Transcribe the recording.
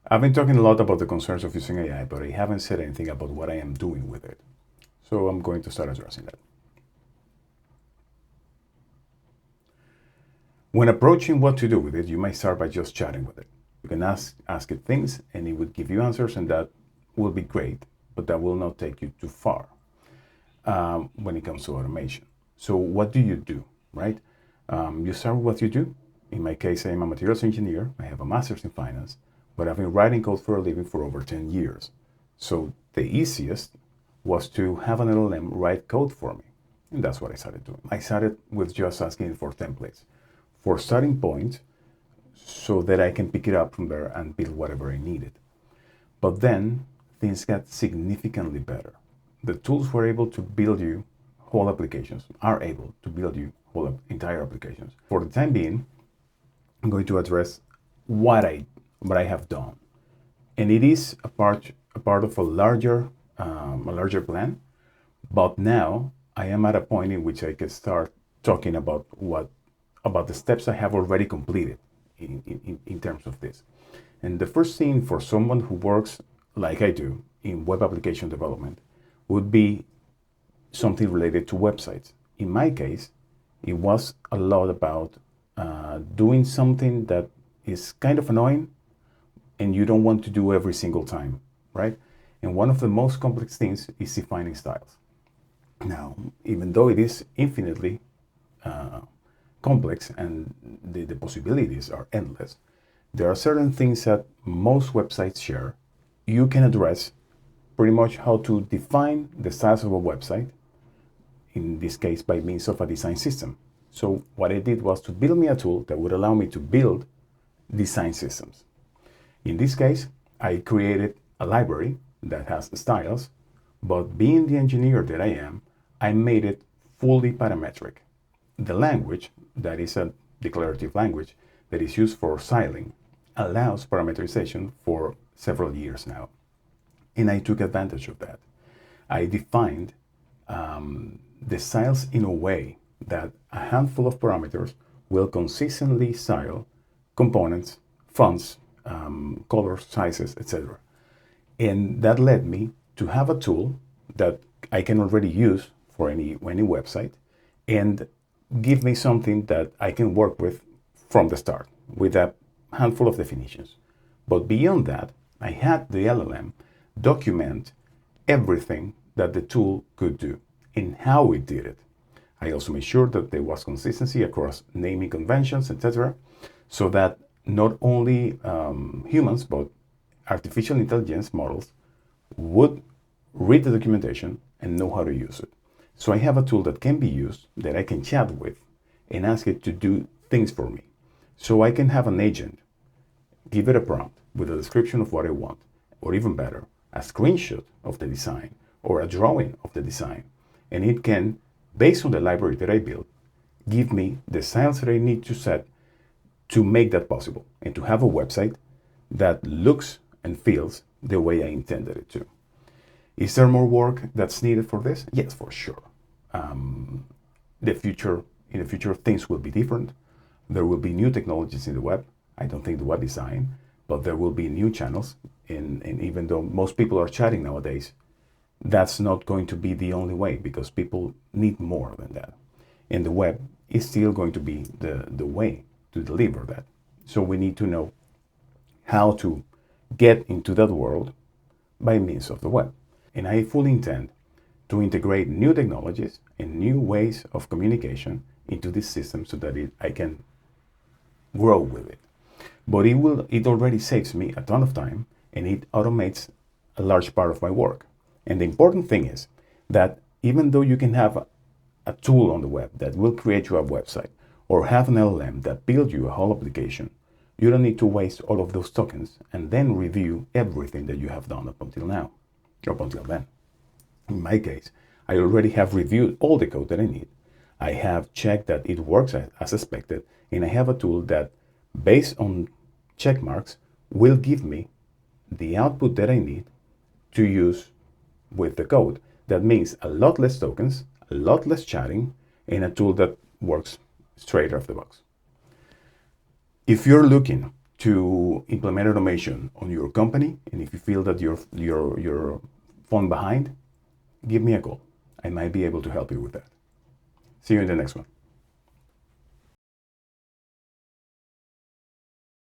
I've been talking a lot about the concerns of using AI, but I haven't said anything about what I am doing with it. So I'm going to start addressing that. When approaching what to do with it, you might start by just chatting with it. You can ask it things and it would give you answers, and that will be great, but that will not take you too far when it comes to automation. So what do you do, right? You start with what you do. In my case, I am a materials engineer. I have a master's in finance, but I've been writing code for a living for over 10 years. So the easiest was to have an LLM write code for me. And that's what I started doing. I started with just asking for templates, for starting points, so that I can pick it up from there and build whatever I needed. But then things got significantly better. The tools were able to build you whole applications, are able to build you whole entire applications. For the time being, I'm going to address what I have done, and it is a part of a larger plan. But now I am at a point in which I can start talking about the steps I have already completed in terms of this. And the first thing for someone who works like I do in web application development would be something related to websites. In my case, it was a lot about doing something that is kind of annoying and you don't want to do every single time, right? And one of the most complex things is defining styles. Now, even though it is infinitely complex and the possibilities are endless, there are certain things that most websites share. You can address pretty much how to define the styles of a website, in this case by means of a design system. So what I did was to build me a tool that would allow me to build design systems. In this case, I created a library that has styles, but being the engineer that I am, I made it fully parametric. The language, that is a declarative language that is used for styling, allows parameterization for several years now. And I took advantage of that. I defined the styles in a way that a handful of parameters will consistently style components, fonts, colors, sizes, etc. And that led me to have a tool that I can already use for any website and give me something that I can work with from the start with a handful of definitions. But beyond that, I had the LLM document everything that the tool could do and how it did it. I also made sure that there was consistency across naming conventions, etc., so that not only humans, but artificial intelligence models would read the documentation and know how to use it. So I have a tool that can be used, that I can chat with and ask it to do things for me. So I can have an agent, give it a prompt with a description of what I want, or even better, a screenshot of the design or a drawing of the design. And it can, based on the library that I built, give me the styles that I need to set to make that possible and to have a website that looks and feels the way I intended it to. Is there more work that's needed for this? Yes, for sure. In the future, things will be different. There will be new technologies in the web. I don't think the web is dying, but there will be new channels. And even though most people are chatting nowadays, that's not going to be the only way because people need more than that. And the web is still going to be the way to deliver that. So we need to know how to get into that world by means of the web. And I fully intend to integrate new technologies and new ways of communication into this system so that I can grow with it. But it already saves me a ton of time and it automates a large part of my work. And the important thing is that even though you can have a tool on the web that will create you a website or have an LLM that builds you a whole application, you don't need to waste all of those tokens and then review everything that you have done up until now, up until then. In my case, I already have reviewed all the code that I need. I have checked that it works as expected, and I have a tool that, based on check marks, will give me the output that I need to use with the code. That means a lot less tokens, a lot less chatting, and a tool that works straight off the box. If you're looking to implement automation on your company, and if you feel that you're falling behind, give me a call. I might be able to help you with that. See you in the next one.